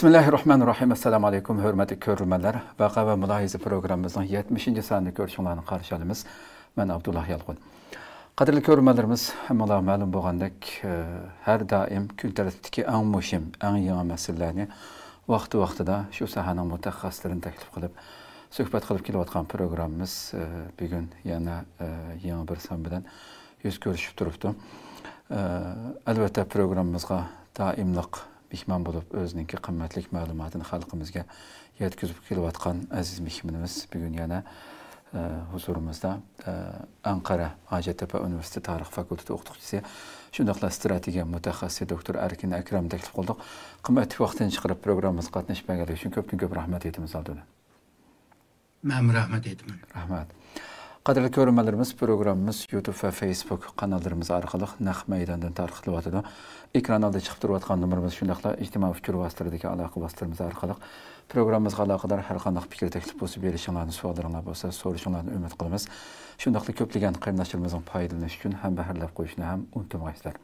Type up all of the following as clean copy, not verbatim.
Bismillahirrahmanirrahim. Assalamu alaikum, hürmetli görürmenler. Vaka ve mülahize programımızın 70. sanını görüşünlerini karşı alımız. Ben Abdullah Yalğun. Kadirli görürmenlerimiz, hemala məlum boğandek, her daim gün tarafındaki en muhim, en yeni meselelerini vakti-vaktida şu sahanın mütehassislerini teklif kılıp, söhbet kılıp kilovatkan programımız bugün yana yeni bir sanbiden yüz görüşüp duruptu. Elbette programımızga daimlik mihman bulup özününki kıymetlik malumatını halkımızga yetkizip kilovatkan aziz mihmanımız bugün yana huzurumuzda Ankara Hacettepe Üniversitesi Tarih Fakültesi okutukçusu şundaqla stratejiya mütehassisi Doktor Erkin Ekrem teklif kıldık. Kıymetli vaktini çıkarıp programımız katlaşmaya için köp rahmet etimiz aldığını. Ben rahmet etmem. Rahmet. Kadirli görürmenlerimiz programımız YouTube ve Facebook kanallarımız arkalı Naq Meydan'dan tarixli vatıda. Ekranalda çıkıp durvatkan numarımız şundaqla ictimai fikir vasıtırıdaki alaqı vasıtırımız arkalı. Programımızga alaqadar her qandaq fikir teklif bolsa berişinglarni, suallarыңlar bolsa soruşinglarni ümit qilamiz. Şundaqla köpligen qarindoshlarımızın foydalanish uchun ham baharlab qo'yishni ham unutmaysizlar.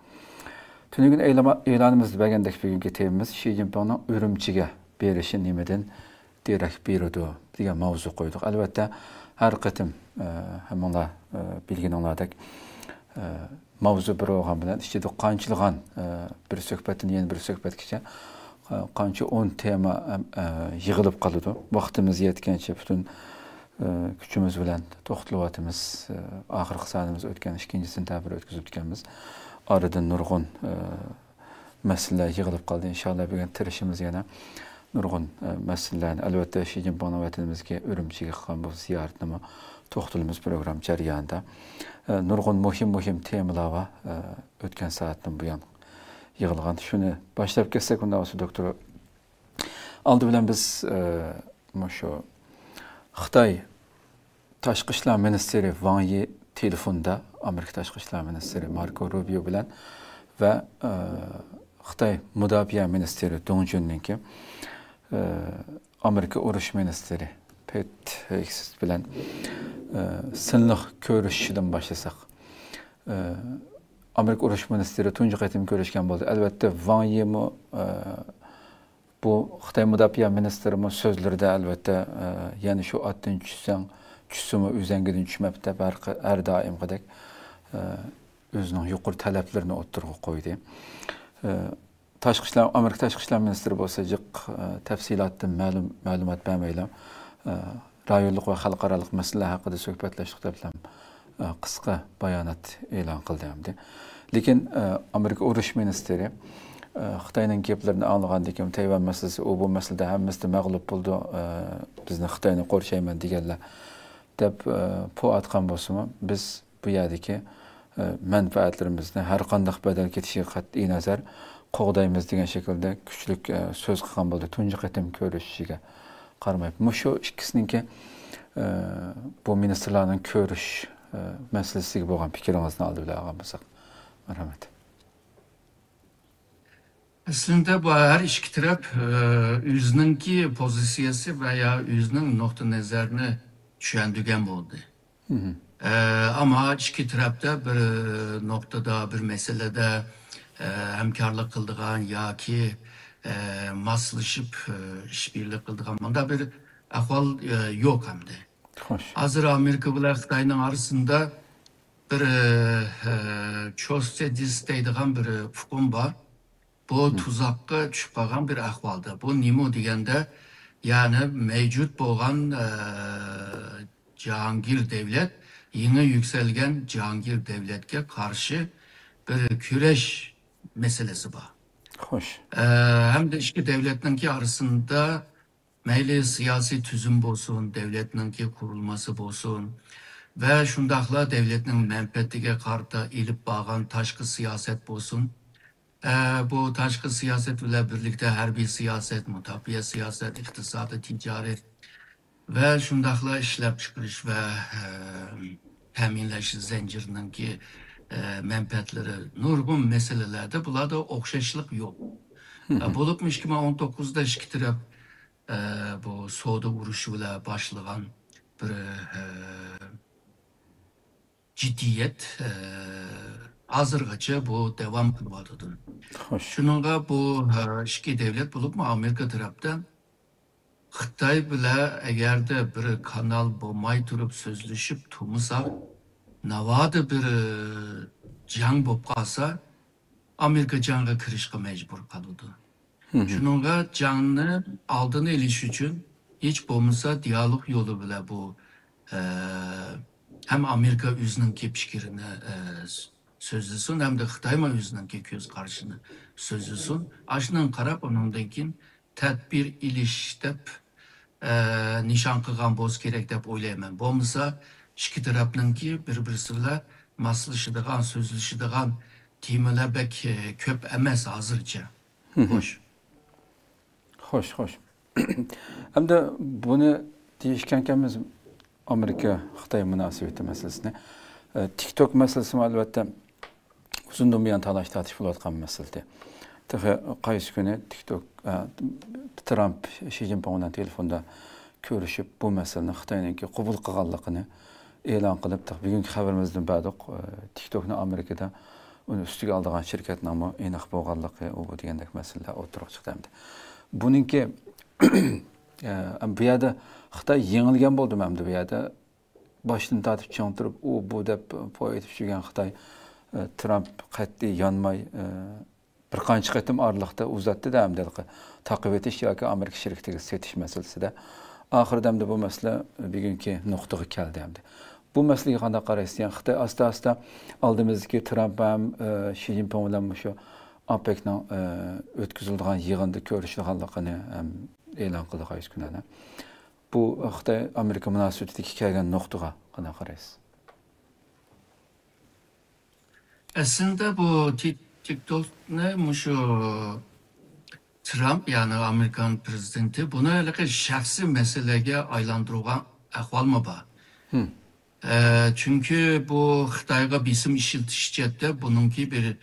Tünügün e'lonimizda bergandek bugungi temamiz Xi Jinpingning Urumchiga berishi nimadan derak berdi degan mavzu qo'ydik. Albatta har qatim hammalar bilganinglardek mavzu bir olgan bilan ichida qanchilgan bir suhbatdan yana bir suhbatgacha qancha 10 tema yig'ilib qoladi. Vaqtimiz yetgancha butun kuchimiz bilan to'xtalyapmiz. Oxirgi sanamiz o'tgan 2-sentabr o'tkazib o'tganmiz. Oradan nurg'un masalalar yig'ilib qoldi. Inshaalloh bugun tirishimiz yana nurg'un masalalarni albatta Xi Jinping vatanimizga Urumchiga qilgan bu ziyoratnoma to'xtalamiz program jarayonida. Nurg'un muhim temalar va o'tgan soatdan buyon yığılgan. Şunu başlayıp kessek ondan sonra doktor aldı bilen biz şu Xitay Tashqi ishlar ministri Wang Yi telefonda Amerika Tashqi ishlar ministri Marco Rubio bilen ve Xitay Mudofaa ministri Dong Junninki Amerika urush ministri Pete Hegseth bilen sınlıq görüşüden başlasak. Amerika urush ministri tunji qatim görüşken boldu. Elbette Wang Yi bu Xitay Mudofaa ministri sözlerde elbette yani şu atın çüsümü üzengidin düşmepte her daim kadar özünün yuqur taleplerini oturğu koydu. Amerika Tashqi ishlar ministri bolsa jiq tafsilotdan ma'lumot bermaylar. Rayonlik va xalqarалық masalalar haqida suhbatlashdik bilan qisqa bayonot e'lon qildi. Lekin Amerika urush ministri Xitoyning gaplarini anglagandan keyin Tayvan masalasi bu masalada hammasi mag'lub bo'ldi. Bizni Xitoyni qo'rshayman deganlar deb po atgan bo'lsa-mu, biz bu yerdagi manfaatlarimizni har qanday badal ketishiga qat'iy nazar qo'g'daymiz degan shaklda kuchlik so'z qilgan bo'ldi. Tunji qatim ko'rishishiga qaramay. Shu ikkisiniki bu ministerlarning ko'rish meselesiga bo'lgan fikringizni oldi bilan olganmisak. Merhamet. Aslında bu her iki taraf özününki pozisiyası veya özünün nokta nazarını düşündüğüm oldu. Ama iki tarafta bir noktada bir meselede hemkarlık kıldığan ya ki maslaşıp işbirliği kıldığan bunda bir ahval yok hem de. Hazır Amerika ile Xitayning arasında bir çoğusediz deydiğen bir hukum var. Bu tuzakka düşüp kalgan bir ahvalda. Bu nimo degende yani mevcut olan Cihangir devlet yeni yükselgen Cihangir devletke karşı bir küreş meselesi var. Hoş. Hem de iki devletinki arasında meyli siyasi tüzüm bolsun, devletinki kurulması bolsun ve şundakla devletin menfaatine karta ilip bağlan taşkı siyaset bolsun. Bu taşkı siyaset ile birlikte harbiy siyaset, mutafiye siyaset, iktisadi ticaret ve şundakla işlep çıkırış ve teminleşi zincirinin ki menfaatleri nurgun meselelerde bunlarda okşaşlık yok. Bulupmuş ki 19'da iki taraf bu Soğuda vuruşuyla başlayan bir ciddiyet hazırgacha bu devam kılmadıdı. Xoş. Şununla bu iki devlet bulup mu Amerika taraftan Xitay bile eğer de bir kanal bulmay durup sözleşip tutmasa navadı bir can bulup kalsa Amerika canға kirishga mecbur kaldı. Şununla canını aldığını eliş için hiç bulmasa diyalog yolu bile bu hem Amerika özününki fikrini sözlüsün hem de Xitayma özününki göz karşını sözlüsün. Aşının qarab onundan keyin tedbir iliştip nişan qilgan bo'lish kerak deb o'ylayman. Bo'lmasa ikki tarafninki bir-birisi bilan maslashadigan, so'zlashadigan temalar bek ko'p emas hozircha. Xo'sh. Xoş, xoş. Hem de bunu deyişkenken biz Amerika-Xitay münasebeti meselesine TikTok meselesi elbette uzundan bir yan talaş tartışma olayotgan mesele. Tabii qaysi günü TikTok Trump Xi Jinping bilan telefonda görüşüp bu meseleni Xitayninki qabul qilganligini e'lon qilib, bugungi xabarimizdan ba'doq TikTokni Amerikada uni ustiga oldigan shirkat nomi aniq bo'lganligi u degandek masalalar o'tirib chiqdi. Buningki bu yerda Xitoy yengilgan bo'ldimi hamda bu yerda boshdan tortib cho'ntirib u bu deb poyetib yurgan Xitoy Trump qat'iy yonmay bir qancha qatim oraliqda uzatdi-da hamda taqib etish yoki Amerika shirkatiga setish masalasida oxirida hamda bu masala bugungi nuqtaga keldi hamda. Bu masalaga qanday qaraysiz? Yani Xitoy asta-asta oldimizdagi Trump ham Xi Jinping bilan shu APEC'ning o'tkaziladigan yig'inda ko'rishganligini e'lon qildi qaysi kunlarda. Bu Xitoy Amerika munosabatidagi kelgan nuqtaga qanday qaraysiz? Aslında bu TikTok'ni şu Trump yani Amerikan prezidenti bunu şahsi meseleye aylandırgan ahval mı var? Çünkü bu Xitayga bizim işiltişçette bununki bir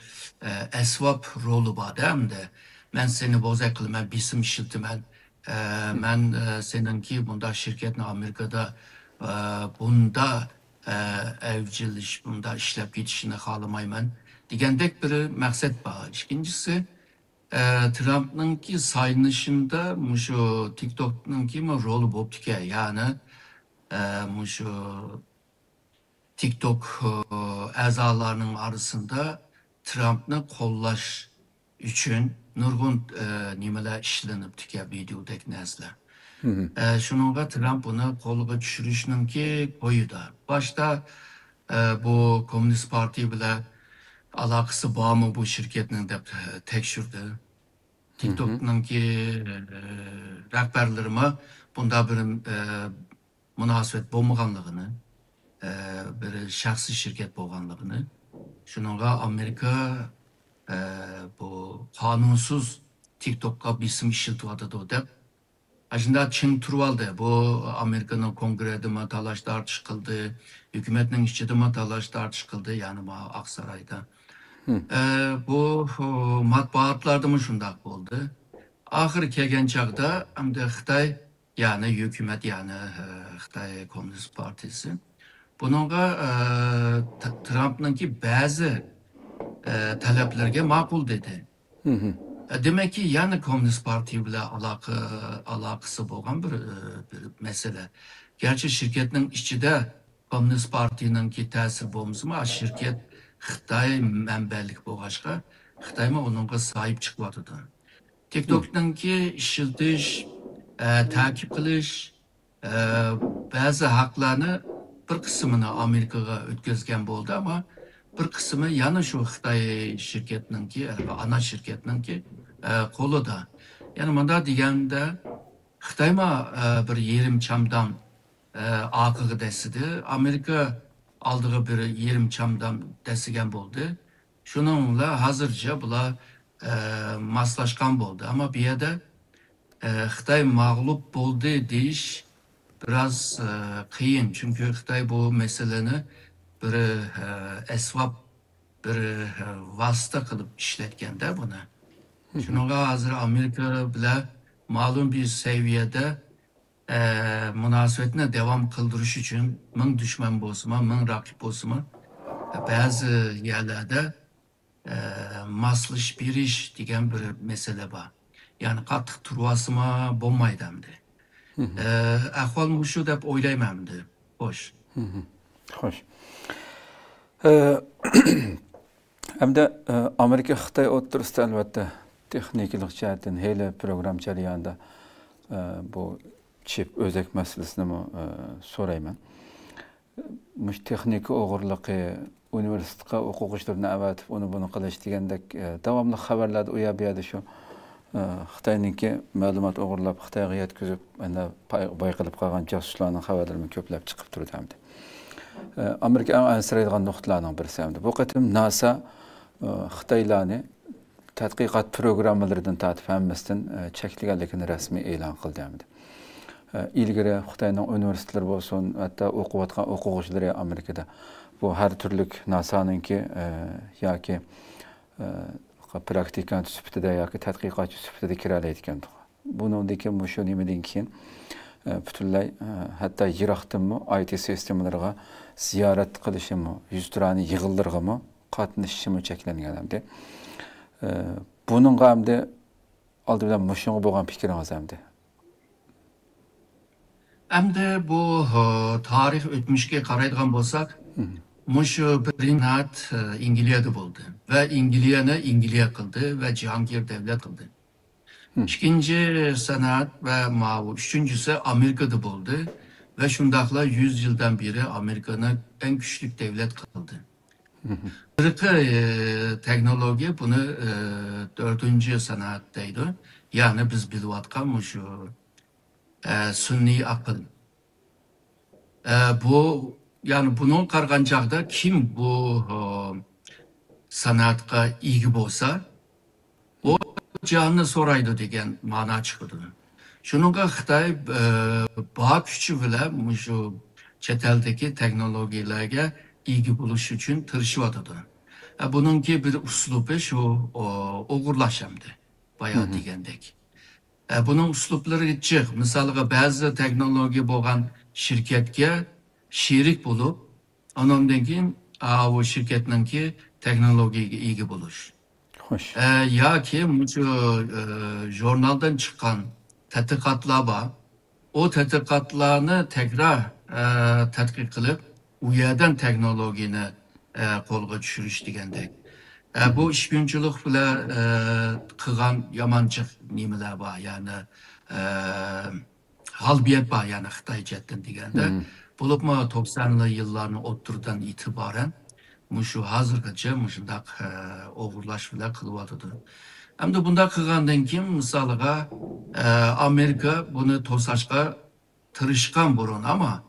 esvap rolü var değil de ben seni bozak kılmam bizim işiltimen ben seninki bunda şirketin Amerika'da bunda evciliş bunda işlep gidişini xalamayman degandek bir maksat var. İkincisi Trump'nınki sayınışında şu TikTok'nınki mi rolü boptike yani şu TikTok azalarının arasında Trump'ны kollaş için nurgun nimeler işlenip tike videodaki nezler. Şununla Trump bunu kolluğa düşürüşünün ki koyu da. Başta bu Komünist Parti bile alakası var mı bu şirketin de tekşürdü. TikTok'nun ki rehberlerime bunda bir münasebet bulmaganlığını bir şahsi şirket bo'lganligini shunga Amerika bu qanunsuz TikTok'ga bisim ishiltyapti deb aslında Çin turvaldı. Bu Amerika'nın kongrede talaş tartışıldı, hükümetin içinde talaş tartışıldı yani Aksaray'da. Bu matbuatlarda mı şundak oldu? Ahir kelgen çağda hem de Xitay yani hükümet yani Xitay Komünist Partisi bununla Trump'nınki bazı taleplerge makul dedi. Demek ki yani Komünist Parti ile alakası olan bir mesele. Gerçi şirketin içinde Komünist Parti'nin ki tesir bulmuş ama şirket Xitay menbelik bu başka Xitay mı onunla sahip çıkmadı da. TikTok'tan ki işiltiş, takip kılış, bazı haklarını bir kısmını Amerika'ya ötközgen oldu ama bir kısmı yana şu Xitay şirketinin ki, ana şirketinin ki kolu da. Yani bunda degende Xitay mı bir yerim çamdan akığı desidi, Amerika aldığı bir yerim çamdan desigen oldu. Şununla hazırca bula maslaşkan oldu ama bir yerde Xitay mağlup oldu deyiş biraz kıyın. Çünkü Xitay bu meseleni bir esvap, bir vasıta kılıp işletken de buna. Şununla hazır Amerika bile malum bir seviyede münasebetine devam kıldırış için mın düşman bozma, mın rakip bozma bazı yerlerde maslış bir iş degan bir mesele var. Yani qattiq turvasıma bo'lmaydi hamdi. Ahvol mushu deb o'ylaymanmdi. Xo'sh. Xo'sh. Hamda Amerika Xitoy o'rtasida albatta texnikalik jihatdan hali program jarayonida bu chip o'zak masalasini so'rayman. Mush texnika o'g'irligi universitetga o'quvchilarni avatib uni buni qilish degandek davomli xabarlarda u yerda shu Xitoyniki ma'lumot o'g'irlab Xitoyga yetkazib ana bayqalib qolgan josuslarning xabarlari ko'plab chiqib turdi hamda. Amerika eng ansiraydigan nuqtalarning birisi hamda. Bu qatim NASA Xitoylarni tadqiqot programmalaridan tortib hammasidan cheklaganligini rasmiy e'lon qildi hamda. İlgari Xitoyning universitetlari bo'lsin, hatto o'qiyotgan o'quvchilari Amerikada bu har turli NASA'ningki yoki praktikant sifatida yoki tadqiqotchi sifatida kiralayotgan. Buningdagi shu nimadan keyin butunlay hatto yiroqdanmi IT sistemalariga ziyorat qilishimi, yuzturani yig'inlarga qatnashishimi cheklangan hamda. Buningga hamda oldi bilan mushunga bo'lgan fikringiz hamda. Hamda bu tarix o'tmishga qaraydigan bo'lsak, mushu birinat Angliyada bo'ldi va Angliya qildi va Jahongir davlat qildi. İkinci sanat ve üçüncüsü Amerika'da oldu ve şundakla 100 yıldan beri Amerika'nın en güçlü devlet kıldı. Irkı teknoloji bunu dördüncü sanattaydı. Yani biz biliyatkan şu sunni akıl. Bu yani bunun kargancakta kim bu sanatka ilgi olsa o canını soraydı degen mana çıkırdı. Şununla Xitay bağ küçü bile şu çeteldeki teknolojilerge ilgi buluş için tırışıvadıdı. Bununki bir uslubu şu oğurlaşamdı bayağı degendek. Bunun uslupları çık. Mesela bazı teknoloji boğan şirketke şirik bulup onundan keyin o şirketinki teknolojiye ilgi buluş. Ya ki jurnaldan çıkan tədqiqatlar var. O tədqiqatlarını tekrar tədqiq qılıb, u yerden teknolojini qo'lga tushirish degandek. Bu ishkunchilik bilan qilgan yomonchiq nimalar bor, ya'ni g'albiyat bor, ya'ni Xitoy jihatdan deganda. Bo'libmi 90'lı yillarning o'ttirdan itibaren mushu hozirgacha mushundaq o'g'irlashlar qilyotdi. Hamda bunda qilgandan keyin misoliga Amerika buni to'sashga tirishgan burun ama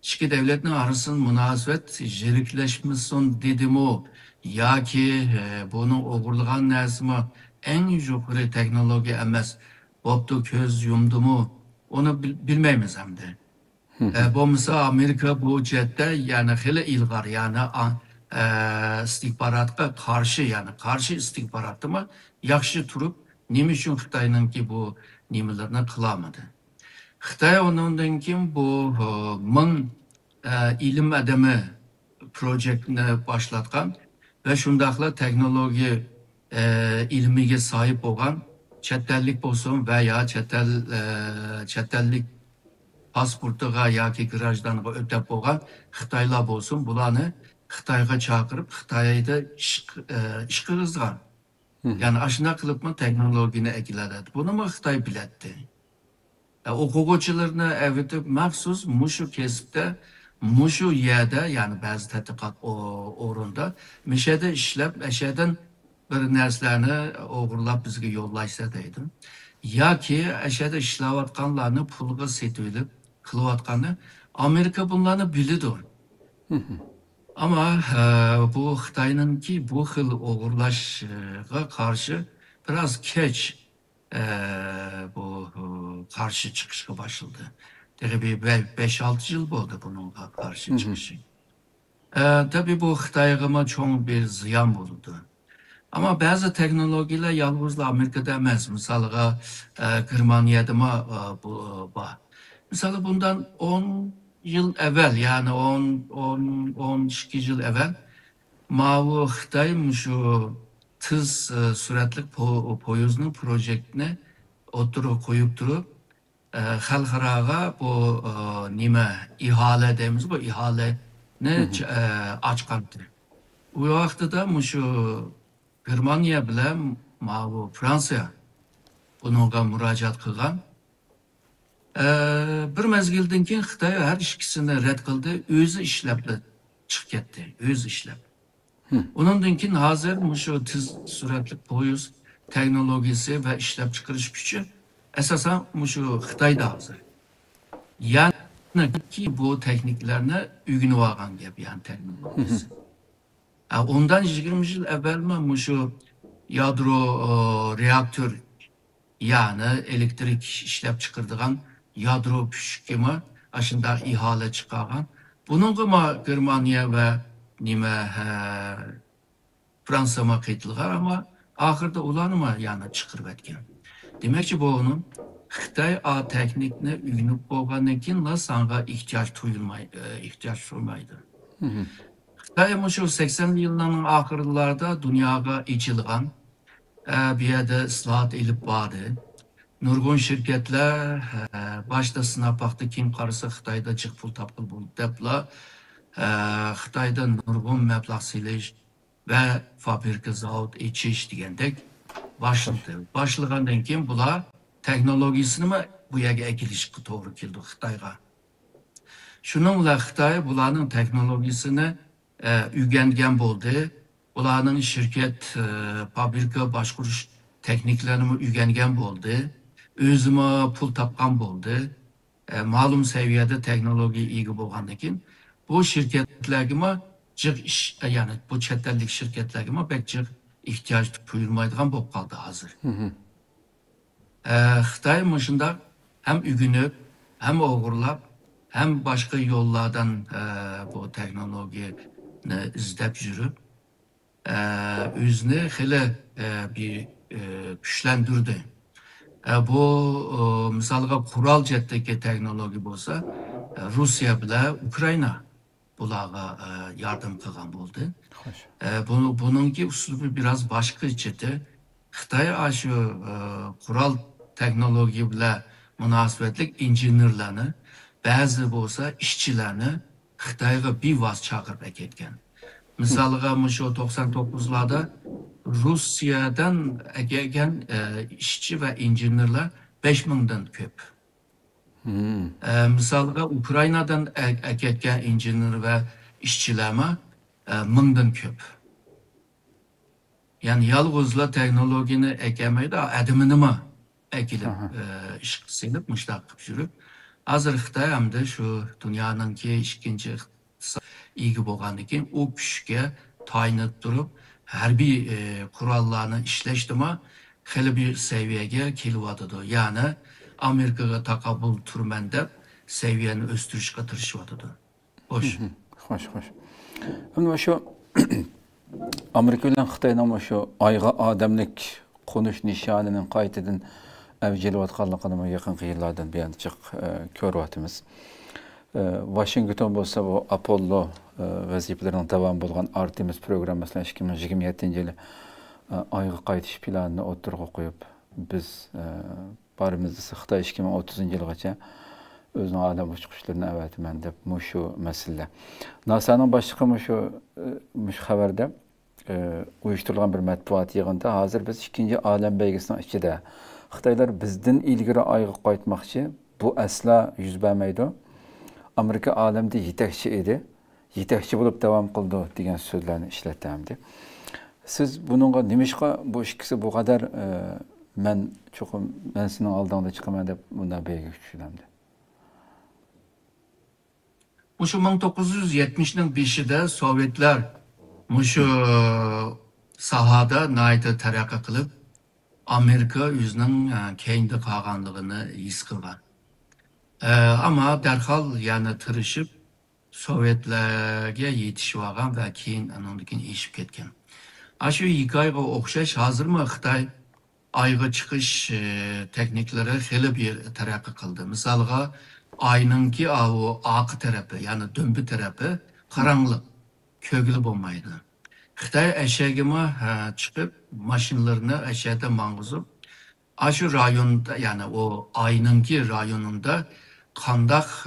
ichki davlatning arasida munosabat zeriklashmasin dedimi yoki buni o'g'irlagan narsami eng yuqori texnologiya emas, bo'pti ko'z yumdimi onu bilmaymiz hamda. Bu misal Amerika bu jihatda yani hali ilg'or, yani istihbaratga karşı, yani karşı istihbaratımı yaxshi turib nima uchun Xitoyninki bu nimalarni qilolmadi. Xitoy ondan keyin bu ming ilim adamı projektini boshlatgan ve shundaqla texnologiya ilmiga sahip bo'lgan chet ellik bo'lsin veya chet ellik pasportiga yoki grajdanga o'tab bo'lgan Xitoylar bo'lsin, bularni Xitoyga chaqirib Xitoyda ish qilgan. Yani aşına kılıp mı teknolojini ekiladi. Bunu mu Xitoy biladi? O'quvchilarni evitib maxsus mushu kesibda, mushu yerda, yani bazı tadqiqot o'rinda mishada ishlab, ashadan bir narsalarni o'g'irlab bizga yo'llashsa deydi. Yoki ashada ishlayotganlarni pulga setib qilayotganini Amerika bunlarni biladi. Ama bu Xitoyninki bu xil o'g'irlashga qarshi biraz keç bu karşı çıkışa başladı. Tabii 5-6 yıl oldu bunun karşı çıkışı. Tabii bu Xitoyga çok bir ziyan oldu. Ama bazı teknolojiler yalnızla Amerika'da emas. Mesela Germaniyada bu var. Mesela bundan 10 yıl evvel, yani 12 yıl evvel Mavu Xitay şu tız süratli poyuzun projektini oturup koyup durup xalqaraga bu nima ihale deymiz, bu ihaleni açqandı. O vaqtida şu Germaniya bilan mavu Fransiya bunga murojaat qilgan. Bir mezgildan keyin Xitoy har ikkisini rad qildi, o'zi ishlab chiqib ketdi, o'zi ishlab. Undan keyin hozir şu tez süratli poyuz teknologiyasi va ishlab chiqarish kuchi asosan şu Xitoyda hozir. Yani ki bu texniklarni o'rganib olgan gap, yani texnologiyasi. Ondan 20 yıl evvel mi şu yadro reaktör, yani elektrik işlep çıkırdığın yadro püşkemi aşında ihale çıkargan. Bunun gibi Germaniya ve Fransa mı kıytılgar ama ahırda ulanı mı yani çıkırvetken. Demek ki bu onun Xitay a teknikne ügünüp boğanın ki nasıl ihtiyaç duyulmaydı. Xitay şu 80'li yılların ahırlarda dünyaya içilgan bir yerde ıslahat elip vardı. Nurgun şirketler başta sınav baktı kim karısı Xitayda cık pul tapıl buldu depla Xitayda nurgun meblağ siliş ve fabrika zavut içiş diyendek başladı. Başlagandan kim bula teknolojisini mi bu yerge ekiliş doğru keldi Xitayga. Şununla Xitay bulanın teknolojisini ügengen buldu. Bulanın şirket, fabrika başkuruş tekniklerini ügengen buldu. Özüme pul tapkan buldu. Malum seviyede teknoloji iyi bolgandan bu şirketlerime yani bu çetellik şirketlerime pek çok ihtiyaç duyulmaydigan bolup kaldı hazır. Xitay mışında hem ügünüp hem oğurlap hem başka yollardan bu teknolojiyi izlep jürüp özünü hele bir güçlendirdi. Bu misalga kural cetteki teknoloji bolsa Rusya bile Ukrayna bulağa yardım kılgan oldu. Bununki uslubu biraz başka ciddi. Xitay şu kural teknoloji bile münasebetlik injenerlerini, bazı bolsa işçilerini Xitayga bir vaz çağırıp ketken. Misalga şu 99'larda Rusya'dan gelgen işçi ve injenerler 5000'den köp. Misalga Ukrayna'dan gelgen injener ve işçilerime 1000'den köp. Yani yalğızla teknolojini ekemeydi, adımını mı ekilip iş silip müştak jürüp. Hazır Xitay hem de şu dünyanın ki ikinci iyi bolgandan keyin o güçke tayinip durup her bir kurallarını işleştirme hele bir seviyeye kelivatıdı. Yani Amerika'ya takabül turmen dep seviyeni östürüşke tırışıvatıdı. Hoş. Hoş. Ama şu Amerika ile Xitay'ın şu ayga adamlık konuş nişanının qaytadan avjelivatqanligini yaqin yillardan buyon ko'ryapmiz. Washington bolsa bu Apollo vazifelerining davom bo'lgan Artemis programmasini 2027-yili ayga qaytish planini o'tirg'a qo'yib, biz barimizni Xitoy 2030-yilgacha o'zining olam uchiqishlarini avatman deb shu masala. NASA'ning boshlig'i shu xabarda uyushtirilgan bir matbuot yig'inida hozir biz ikkinchi olam baygisining ichida Xitoylar bizden ilgili ayga qaytmoqchi, bu asla yuz bermaydi. Amerika alemde yetakchi edi, yetakchi bo'lib davom qildi degan so'zlarni ishlatdi. Siz buningga nimishqa bu ikkisi bu kadar men sening oldingda chiqaman deb bundan belgi tushunamdi. Şu 1970'nin 5'inde Sovyetler şu sahada nayda taraqqa qilib Amerika özünün keyinde qalğanlığını his qilgan. Ama derhal yani tırışıp Sovyetlerge yetişip algan ve keyin ondan keyin eşip ketken. Şu iki ayga okşaş hazır mı Xitay ayga çıkış teknikleri hele bir taraqqa qildi. Misalga ayınınki o aqı tarafı yani dömbü tarafı karanlık, kögülü olmaydı. Xitay eşeğime çıkıp maşinlerini eşeğde mangızıp aşı rayonda yani o aynınki rayonunda kandak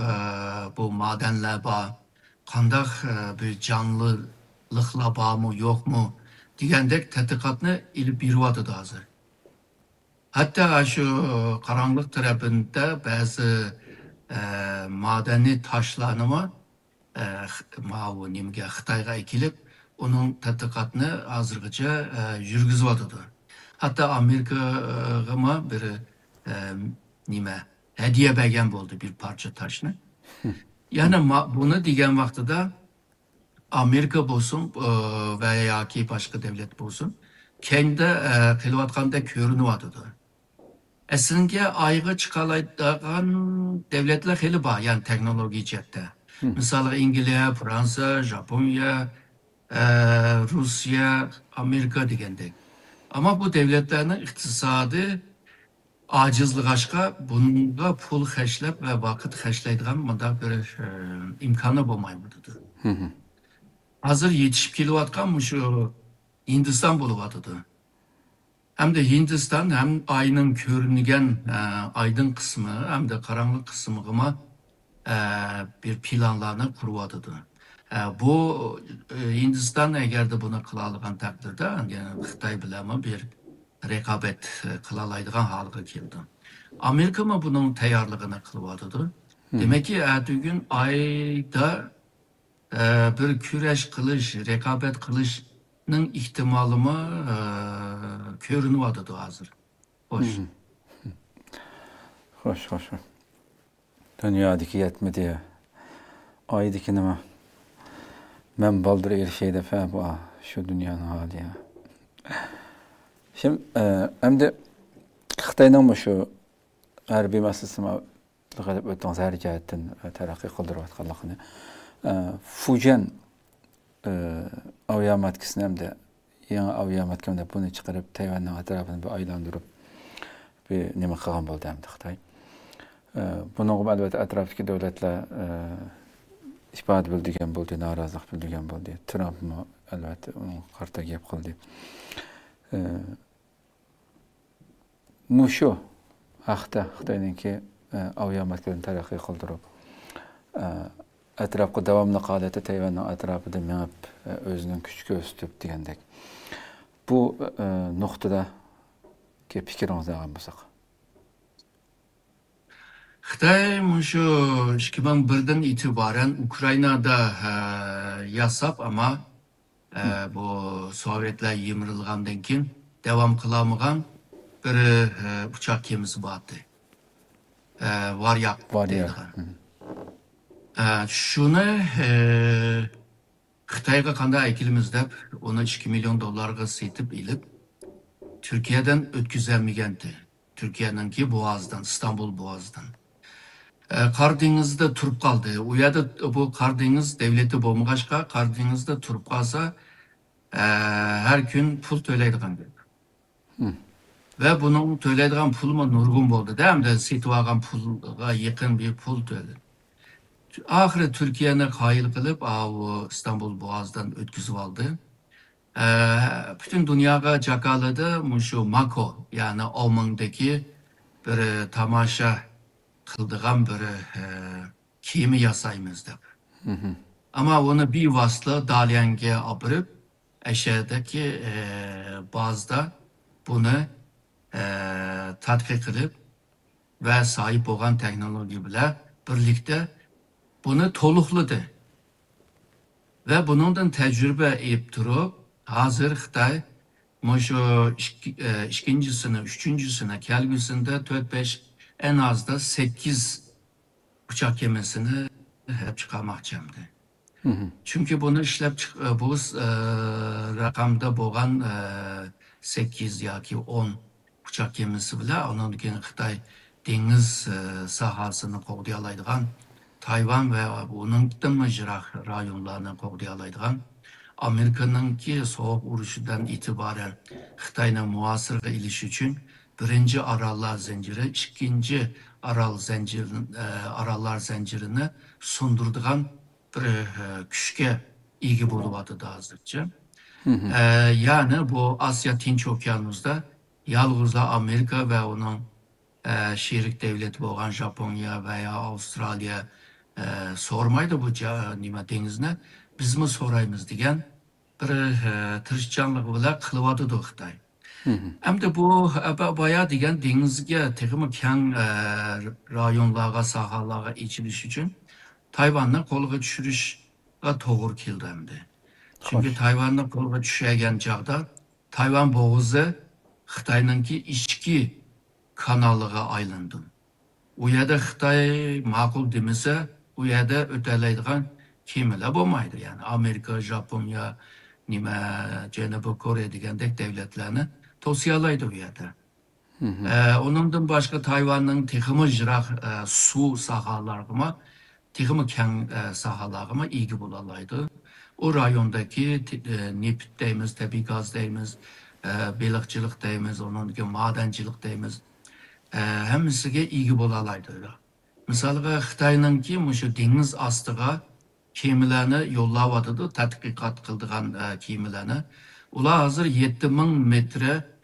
bu madenler bağ, kandak bir canlılıkla bağ mı yok mu diyendek tetkikatını ilip yürüyordu da hazır. Hatta şu karanlık tarafında bazı madeni taşlarını ma'u nimge Xitayga ekilip onun tetkikatını hazırgıca yürgüzüyordu. Hatta Amerika'ma bir nime hediye bergen oldu bir parça taşını. Yani bunu diyen vakti da Amerika olsun veya ki başka devlet olsun kendi kılıvatkanda görünüyordu. Aslında ayrı çıkarılan devletler heli var yani teknoloji cihette. Mesela İngiltere, Fransa, Japonya, Rusya, Amerika degende. Ama bu devletlerin iktisadı acizlik aşka bunga pul xərcləb ve vakit xərcləydiğən mada bir imkanı bulmaymadıdır. Hazır yetişip kilovatkan şu Hindistan buluvadıdır. Hem de Hindistan hem ayının körünügen aydın kısmı hem de karanlık kısmı bir planlarını kuruvadıdır. Bu Hindistan eğer de bunu kılalıgan takdirde yani Xitay bilen bir rekabet kılalaydıgan halıga keldi. Amerika mı bunun tayarlığını kılıvadıdır. Demek ki gün ayda bir küreş kılış, rekabet kılışının ihtimali mi görünüyordu hazır. Hoş. Hoş. Dünyadaki yetmedi. Aydaki nima? Men baldır erişeyde fe bu şu dünyanın hali ya. Şimdi hem de Xitaydan bu şu harbiy masasıma lügatib o'tgan harakatdan taraqqiy qildirayotganligini Fujian aviamatkasini hamda yangi aviamatkani buni chiqarib Tayvanning atrofini bir aylantirib bir nima qilgan bo'ldi hamda Xitoy. Bunun albatta atrofdagi davlatlar ispat bildigan bo'ldi, norozilik bildigan bo'ldi. Trump albatta uni qarta gap qildi. Mushu haqda Xitoyninki aviamatkalarni taraqqiy qildirib atrofga davomli holatda Tayvanning atrofida mengib o'zining kuchga o'stirib degandek. Bu nuqtada fikringizni olgan bo'lsak. Xitay şu 2001'den itibaren Ukrayna'da yasap ama bu Sovyetler yemirilgandan keyin devam kılamagan bir uçak gemisi vardı. Varyak. Şunu Xitayga qanday ekilimiz deb onu 2 milyon dolarga setip ilip Türkiye'den ötküzelmegandi. Türkiye'ninki Boğaz'dan, İstanbul Boğaz'dan. Karadeniz'de turup kaldı. O ya da bu Karadeniz devleti bolmagaçka Karadeniz'de turup kalsa her gün pul töyleydigan. Ve bunun töyleydigan puluma nurgun oldu. Değil mi? Sitvagan pulga yakın bir pul töyledi. Ahire Türkiye'ne kayıl kılıp İstanbul Boğaz'dan ötküzüp aldı. Bütün dünyaya cakaladı şu Mako yani Alman'daki bir tamaşa kıldığım bir kimi yasayımız dep. Ama onu bir vasıtla dalyenge abırıp eşeğdeki bazda bunu tatkik kılıp ve sahip olan teknoloji bile birlikte bunu tolukladı. Ve bunundan tecrübe edip durup hazır Xitay şu ikincisine, üçüncüsüne, kelgüsünde 4-5 en az da 8 uçak gemisini hep çıkarmakçamdı. Çünkü bunu işlep bu rakamda boğan 8 ya ki 10 uçak gemisi bile onun için Xitay deniz sahasını qoğdayalaydıgan Tayvan ve onun mıcırak rayonlarını qoğdayalaydıgan Amerika'nın ki soğuk uruşundan itibaren Xitay'la muasırga ilişi için birinci arallar zinciri, ikinci arallar zincirini sundurduğun bir küçke ilgi buluvadı da hazırca. Yani bu Asya Tinç Okyanus'da yalnızca Amerika ve onun şerik devleti olan Japonya veya Avustralya sormaydı bu nima denizine. Biz mi sorayımız degan bir tirishchanlik bilan qilyotidi Xitoy. Hamda bu boya degan dengizga texmi keng rayonlarga, sahalarga echilish uchun Tayvanni qo'lga tushirishga to'g'ri keldi hamda. Çünkü Xo'sh. Tayvanni qo'lga tushagan chog'da Tayvan bo'g'ozi Xitoyninki ichki kanaliga aylandi. U yerda Xitoy ma'qul demasa, u yerda o'talaydigan kemalar bo'lmaydi. Yani Amerika, Japonya, nima Janubiy Koreya degandek davlatlarni tavsiyalaydi u yerda. Onundan başqa Tayvanning texmi jiroq suv sahalarına, texmi keng sahalarına ega bo'lalaydi. O rayondaki neft deymiz, tabiiy gaz deymiz, baliqchilik deymiz, onunki madencilik deymiz. Hammasiga ega bo'lalaydi. Misalga Xitoyninki shu dengiz ostiga kemalarni yo'llayotidi, tadqiqot qildigan kemalarni. Ular hozir 7000 metre,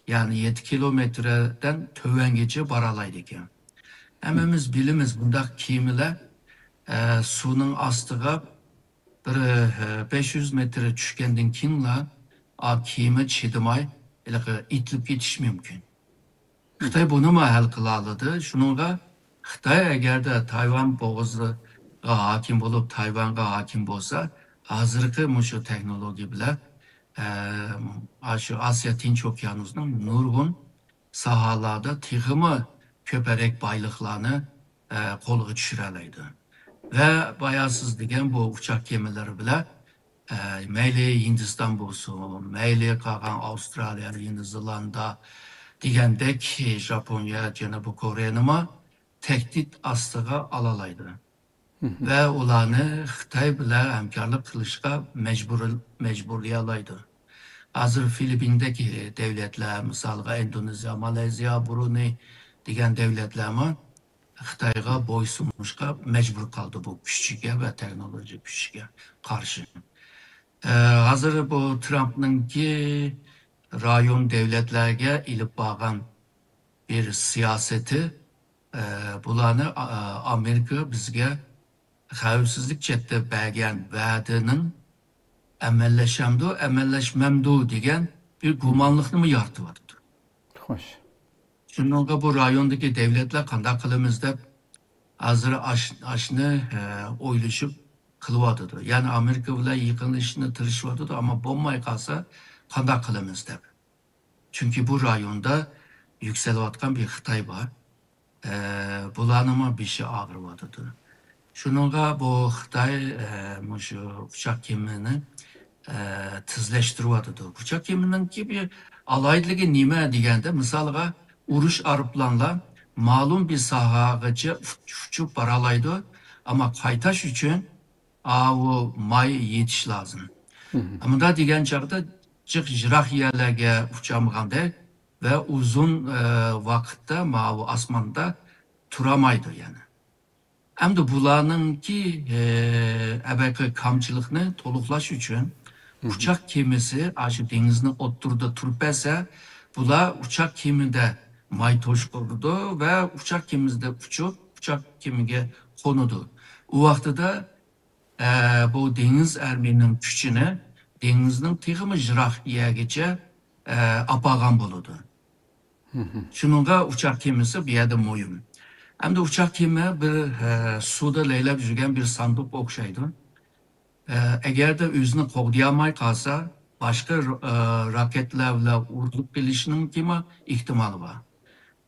yani 7 kilometreden tövengacha boralaydi ekan. Hammamiz bilamiz, bundaq kemalar suvning ostiga bir 500 metre tushgandan keyinla kema chidamay itilib ketishi mumkin. Xitoy buni hal qila oladi. Shuningga Xitoy agarda Tayvan bo'g'oziga hokim bo'lib, Tayvanga hokim bo'lsa, hozirgi shu texnologiya bilan shu Asya Tinch Okyanusining nurg'un sahalarda texmi ko'parak boyliqlarni qo'lga tushira oladi. Ve bayağı siz degan bu uçak gemileri bile mayli Hindiston bo'lsin, mayli qolgan Avstraliya, Yeni Zelanda degandek Japonya, Janubiy Koreyani tehdit ostiga olalaydi. Ve ularni Xitoy bilan hamkorlik qilishga majburlayalaydi. Hozir Filippindagi davlatlar, misalga Indoneziya, Malayziya, Brunei degan davlatlarmi Xitoyga bo'ysunishga majbur qildi bu kuchiga va texnologiya kuchiga qarshi. Hozir bu Trumpninki rayon davlatlarga ilib borgan bir siyosati bularni Amerika bizga xavfsizlik chetda bergan va'daning amallashmamdu degan bir gumonlikni yorityapti. Xo'sh. Shunga bu rayondagi davlatlar qanday qilamiz deb hozir ashni o'ylashib qilyotidi. Yani Amerika bilan yaqinlashishni tirishyotidi, ammo bo'lmay qolsa qanday qilamiz deb. Chunki bu rayonda yuksalayotgan bir Xitoy bor. Bularning beshi og'riyotidi. Shunga bu Xitoy shu uchoq kemani tizlashtiryotidi. Uchoq kemininki bir alaydligi nima deganda, misolga urush aeroplanlar ma'lum bir sahagacha uchib boralaydi, ama qaytash uchun o may yetish lozim. Bunda degan chog'da jiroq yerlarga uchamaganda ve uzun vaqtda bu osmonda turamaydi yani. Hamda bularninki abaqi kamchilikni to'liqlash uchun uchoq kemasi shu dengizni o'ttirda turib bersa, bular uchoq kemida may to'shqirdi ve uchoq kemizda uchib, uchoq kemiga qo'nadi. U vaqtida bu dengiz armining kuchini dengizning texmi jiroq yergacha apagan bo'ladi. Shunga uchoq kemasi bu yerda muhim. Hamda uchoq kema bir suvda laylab yurgan bir sanduq o'xshaydi. Agarda o'zini qo'g'diyolmay qolsa, boshqa raketlar bilan urilib kelishining ehtimoli bor.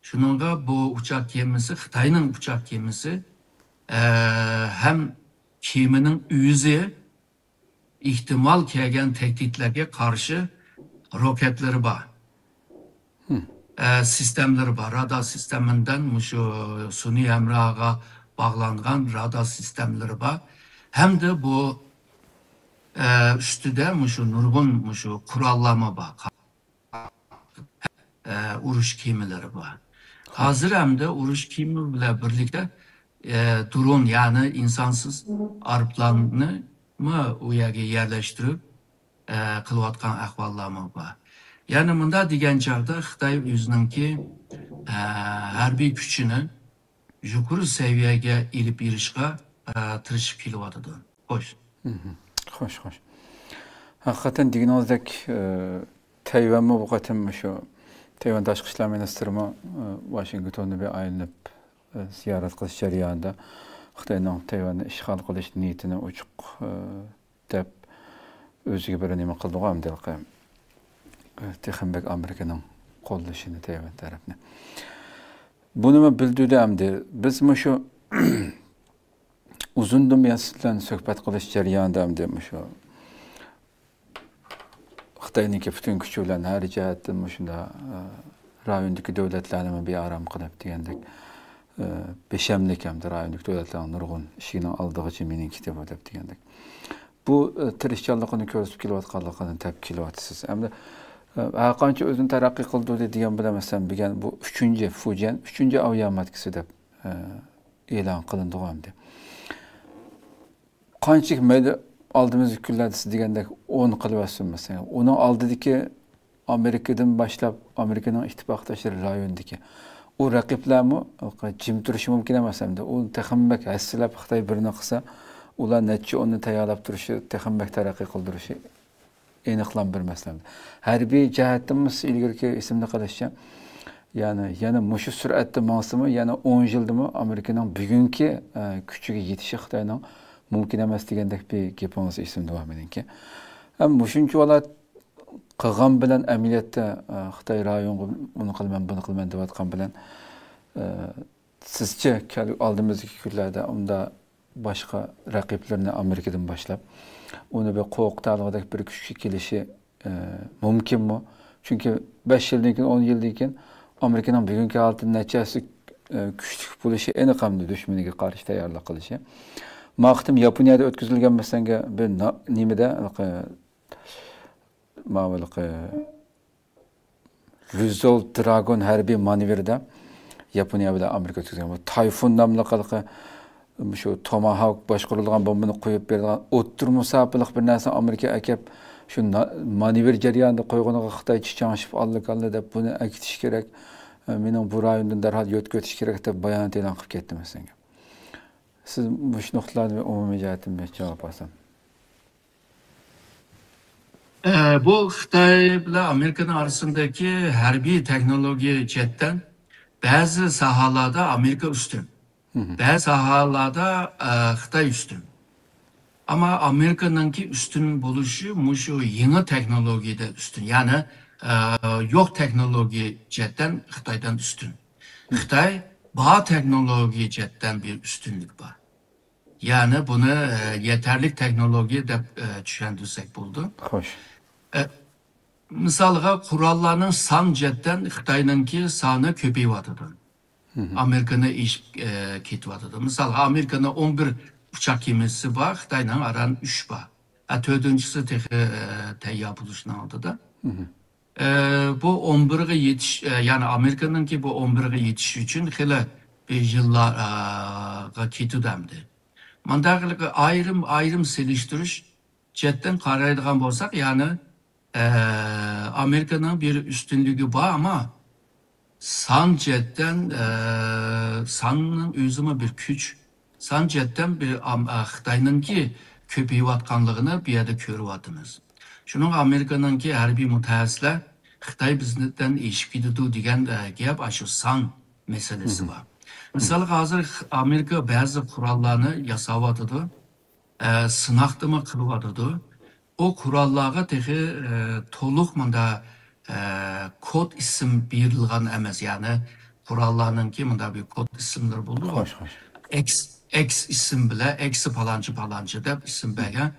Shunga bu uchoq kemasi, Xitoyning uchoq kemasi hem kemaning o'zi ihtimal kelgan tehditlarga qarshi roketlari bor. Sistemleri var. Radar sisteminden şu suni emraga bağlanan radar sistemleri var. Hem de bu üstüde şu nurgun şu kurallama var. Uruş kemileri var. Hazır hem de uruş kemiyle birlikte drone yani insansız aeroplanını o yerge yerleştirip qilayotgan ahvollarmi bor. Ya'ni bunda degan chog'da Xitoy o'zininki harbiy kuchini yuqori seviyaga ilib berishga tirishib kelyotidi. Xo'sh. Xo'sh, xo'sh. Haqiqatan deganingizdek, Tayvanmi bu qatim shu Tayvan tashqi ishlar ministrimi Washingtonni bir aylanib ziyorat qilish jarayonida Xitoyning Tayvanni ishg'ol qilish niyatini ochiq deb o'ziga bir nima qildi-ku amdilqi. Texanbek Amerikaning qo'llashini Tayvan tarafini. Buni bildirdi hamdi. Biz shu uzundan buyon siz bilan suhbat qilish jarayonida hamdi shu Xitoyniki butun kuchi bilan har jihatdan shunda rayondagi davlatlarni bir aram qilib degandek beshamlik hamda rayondagi davlatlarning nurg'un ishini oldig'icha mening kitob deb degandek. Bu tirishchanligini ko'rsatib kelayotganligini tab kelyapsiz. Hamda qancha o'zini taraqqiy qildi degan bilamasam bilgan bu 3-Fujian 3-avion matkisi deb e'lon qilindi hamda. Qancha mayda aldığımız kunlarda siz degandek 10 qilyapsiz mesela. Onun oldidagi Amerikadan boshlab Amerikaning ittifoqdoshlari rayondagi u raqiblarmi jim turishi mumkin emas hamda u texanbek hassilab Xitoy birini qilsa ular necha onni tayyorlab turishi texanbek taraqqiy qildirishi aniqlan bilmasam. Harbiy jihatdan ilgirki ismni qilishcha yana mushu sur'atda mansimi yana 10 yildimi Amerikaning bugungi kuchiga yetishi Xitoyning mümkün emas degandek bir gapingiz esimda bor meniki. Ham shuncha volat qilgan bilan amaliyotda Xitoy rayonga uni qilman, buni qilman deyotgan bilan sizcha oldimizgi kunlarda unda boshqa raqiblarni Amerikadan boshlab uni bir qo'rqitadigan bir kuchga kelishi mumkinmi? Chunki 5 yildan keyin 10 yildan keyin Amerikaning bugungi holati nechasi kuchli bo'lishi aniq hamda dushmaniga qarshi tayyorlik qilishi. Maqtim Yaponiyada o'tkazilgan masanga bir nimada ma'lumki Resolve Dragon harbiy manevrida Yaponiya bilan Amerika o'tkazgan. Bu Tayfun nomli qilqi shu Tomahawk boshqarilgan bombani qo'yib bergan o'ttir musofirlik bir narsa Amerika akab shu manevr jarayonida qo'yg'oniga Xitoy chichangishib oldi deb buni akitish kerak. Mening bu rayondan darhol yo'tko'tish kerak deb bayonot e'lon qilib ketdi masanga. Siz bu nuqtalarni umumiy jihatdan javob olsam. Bu Xitoy bilan Amerikaning orasındagi harbiy texnologiya jihatdan ba'zi sohalarda Amerika ustun. Ba'zi sohalarda Xitoy ustun. Ama Amerikanınki üstün bo'lishi mushu yangi texnologiyada ustun. Ya'ni yo'q texnologiya jihatdan Xitoydan ustun. Xitoy bor texnologiya jihatdan bir üstünlük var. Yani bunu yeterli teknoloji deb tushundirsak bo'ldi. Xo'sh. Misalga qurollarning son jihatdan Xitoyninki soni ko'payyotdi. Amerikani ish ketyotdi. Misalga Amerikaning 11 uçak gemisi var, Xitoyning aran 3 bor. 4-inchisi tayyor bo'lishni oldida. Bu 11'e yetiş, yani Amerika'nınki bu 11'e yetiş için hele bir yıllarga ketudamdı. Mandaqılıqı ayrım seliştiriş cidden qaraydigan bolsak, yani Amerika'nın bir üstünlüğü var ama san cidden sanın özümü bir güç, san cidden bir Xitoyninki köpeyiyotganligini bir yerde ko'ryapmiz. Şunun Amerika'nınki harbiy mutaxassislar Xitoy bizden eshib ketdi degan gap shu san meselesi var. Mesela hozir Amerika ba'zi qurollarni yasayotdi, sinoqdimi qilyotdi. O qurollarga tehi to'liq munda kod ism berilgan emas, ya'ni qurollarninki munda bir kod ismlar bo'ldi. X isim bilan X palanchi deb ism bergan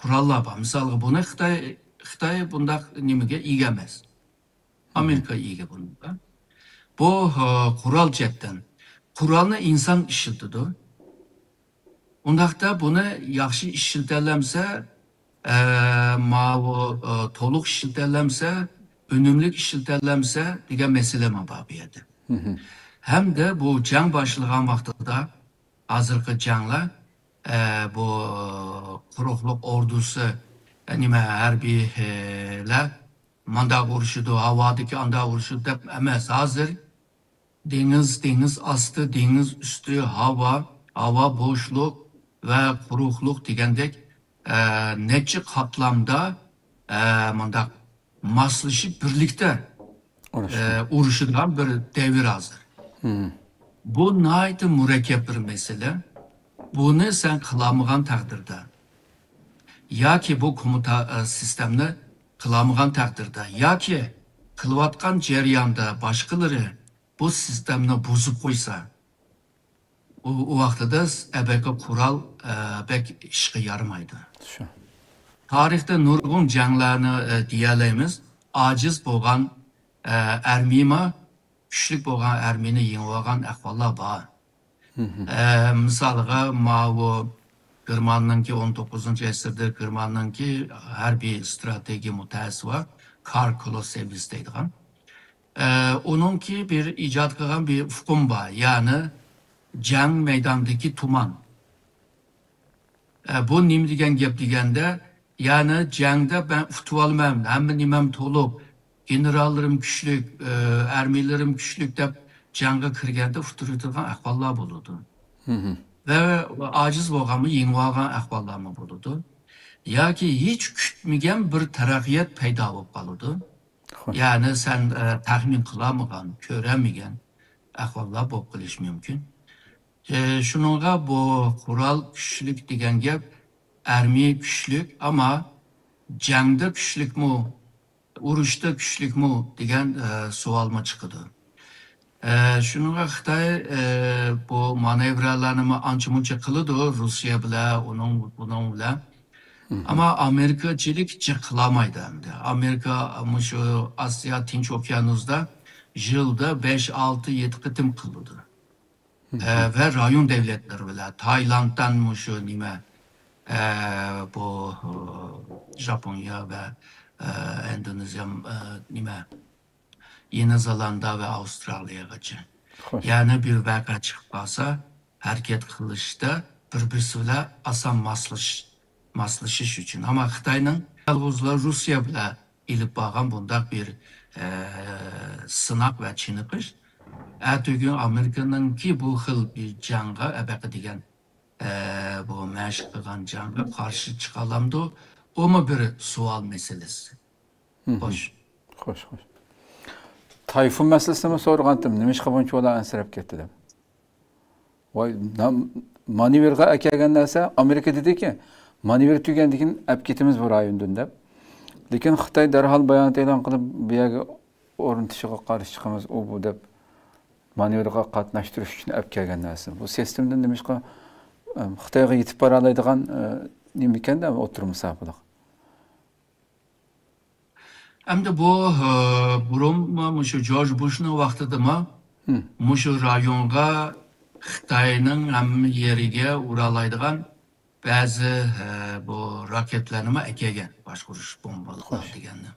qurollar var. Misalga buni Xitoy bundaq nimaga ega emas. Amerika ega bunda. Bu qurol jihatdan qurolni inson ishlatadi. Undaqda buni yaxshi ishlatlamsa, to'liq ishlatlamsa, unumli ishlatlamsa degan masala bor bu yerda. Hamda bu jang boshlagan vaqtida hozirgi janglar bu quruqliq ordusi nima harbiylar manda uruşudu, havadaki anda uruşudu deb emas. Hazır deniz astı, deniz üstü, hava boşluk ve kurukluk degandek neçe kaplamda manda maslaşıp birlikte uruşulan bir devir hazır. Bu naydı mürekkep bir mesele. Bunu sen kılamıgan takdirde, ya ki bu komuta sistemini kılamıgan takdirde, ya ki kılıvatkan ceriyanda başkaları bu sistemini bozup koysa, o vaxtıda ebeki kural bek işe yaramaydı. Tarihte nurgun canglarını diyeleyimiz, aciz boğan ermima, güçlük boğan ermini yeniğen ahvallar var. Misalga mavu Kırman'ın ki 19. esirde Kırman'ın ki her bir strateji mutası var. Kalkulus deydiğen. Onun ki bir icat kılan bir hukum var. Yani cang meydandaki tuman. Bu nim degen gep degende yani cangda ben utuvalmam, hem nimem tolup, generallarım güçlük, ermilerim güçlük de canga kirgende uturduğun ahvallar buludu. Ve aciz boğamı yeniğen ahvallar mı buludu. Ya ki hiç kütmegen bir terakkiyat peyda olup kalıdı. Yani sen tahmin kılamıgan, köremigen ahvallar bulup kılış mümkün. Şununla bu kural güçlük degen gep ermi güçlük ama cangda güçlük mu, uruşta güçlük mu degen sualma çıkıdı. Şununla Xitay bu manevralarını anca-munca kılıdı Rusya bile, bunun bile. Ama Amerikacılık kılamaydı hem de. Amerika şu Asya Tinç Okyanus'da yılda 5, 6, 7 kıtım kılıdı. Ve rayon devletleri bile. Tayland'dan şu nime bu Japonya ve Endonezya nime Yeni Zelanda ve Avustralya'ya kaçı. Yani bir vaka çıkıp kalsa hareket kılışta birbirisiyle asan maslaşış için. Ama Xitay'nın yalnızla Rusya bile ilip bağın bunda bir sınak ve çiniqiş. Ertügün Amerika'nın ki bu hıl bir canga ebeki degen bu meşk kılgan canga karşı çıkalamdı. O mu bir sual meselesi? Hoş. Hoş. Tayfun meselesini sorgandım. Nima ish qilib ular ansirab ketdi deb. Voy, manevraga akagan narsa Amerika dediki, manevra tugandan keyin olib ketimiz bu rayondan deb. Lekin Xitoy darhol bayonot e'lon qilib, bu yerga o'rnatishiga qarshi chiqamiz, u bu deb manevraga qatnashtirish uchun olib kelgan narsa. Bu sistemdan nima ish qilib Xitoyga yetib bora oladigan nima ekanda o'tirmasaplik. Hem de bu burun şu George Bush'un vaxtıda mı şu rayonga Xitay'nın hem yerige uğralaydıgan bazı bu raketlerini ekegen başkuruş bombalıklar degenli.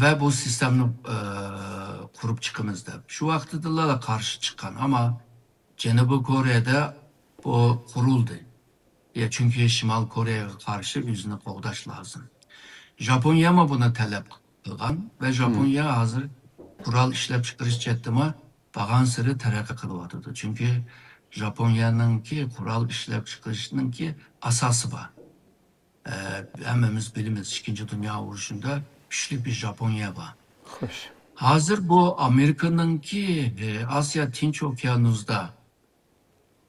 Ve bu sistemini kurup çıkımızda. Şu vaxtıda da karşı çıkan ama Cenubi Kore'de bu kuruldu. Ya çünkü Şimal Kore'ye karşı yüzüne qoğdaş lazım. Japonya mı buna talep kılgan ve Japonya hazır kural işlep çıkarış çettime bağın sırrı terakki kılıvatıdı. Çünkü Japonya'nın ki kural işlep çıkarışının ki asası var. Hemimiz bilimiz 2. Dünya Uğraşı'nda güçlü bir Japonya var. Hoş. Hazır bu Amerika'nın ki Asya Tinç Okyanus'da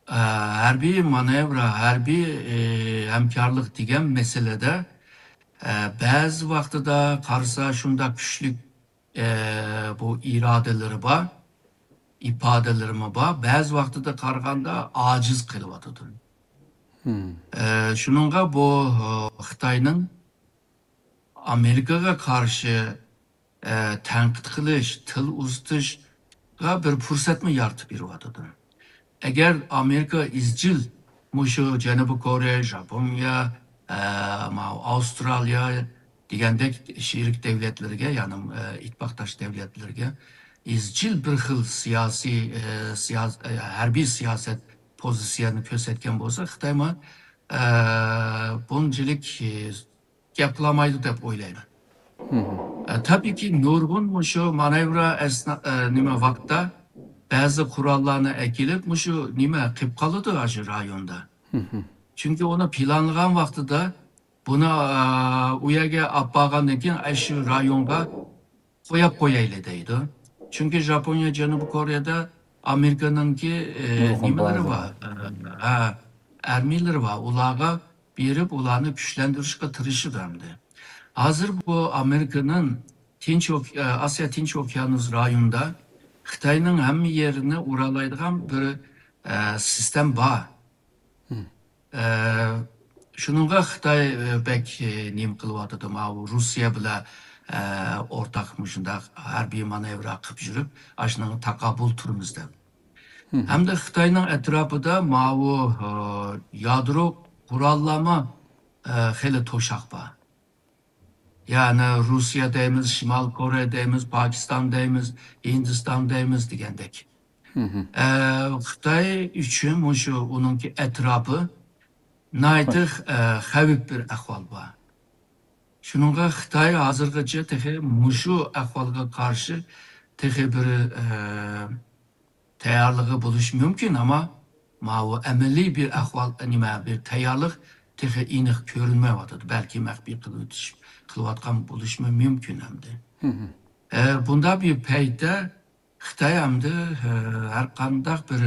her bir manevra, her bir hemkarlık degen meselede bazı vaxtıda karsa şunda güçlük bu iradeleri var, ifadelerimi var. Bazı vaxtıda karganda aciz kılıvatıdır. Şununla bu Xitay'nın Amerika'ya karşı tenkit kılış, tıl uzatışga bir fırsat mı yaratıp birivatıdır. Eğer Amerika izcil, şu Cenubi Kore, Japonya, Avustralya degandek şerik devletlerge yani ittifakdaş devletlerge izcil bir xil siyasi harbiy siyaset pozisyonu ko'rsatgan bo'lsa Xitoy bunchilik gap qilmaydi deb o'ylayman. Tabii ki nurg'un şu manevra nima vaqtda ba'zi qurollarni ekilib shu nima qilib qoladi shu rayonda. Chunki uni planlagan vaqtida buni u yerga olib borgandan keyin shu rayonga qo'yib qo'yayli deydi. Chunki Japoniya, Janubiy Koreyada Amerikaningki nimalari bor, armiyalari bor. Ularga berib, ularni kuchlantirishga tirishib hamdi. Hazır bu Amerika'nın Asya Tinç Okyanus rayonunda Xitayning hamma yerini uralaydigan bir sistem var. Shuningga Xitoy bek nim qilyotdi, Rossiya bilan o'rtaq shunday harbiy manevra qilib yurib, ashuni taqabul turimiz deb. Hamda Xitoyning atrofida bu yadro qurollama xeli to'shaq bor. Yani Rusya deymiz, Şimal Kore deymiz, Pakistan deymiz, Hindistan deymiz degandek. Xitoy uchun şu onunki etrafı naytiq xavif bir ahvol bor. Shuningga Xitoy hozirgacha mushu ahvolga qarshi bir tayyorligi bo'lishi mumkin, ama bu amaliy bir ahvol, bir tayyorlik aniq ko'rinmayotdi. Balki maxfiy qilayotgan bo'lishi mumkin hamda. Bunda bir paytda Xitoy hamda har qanday bir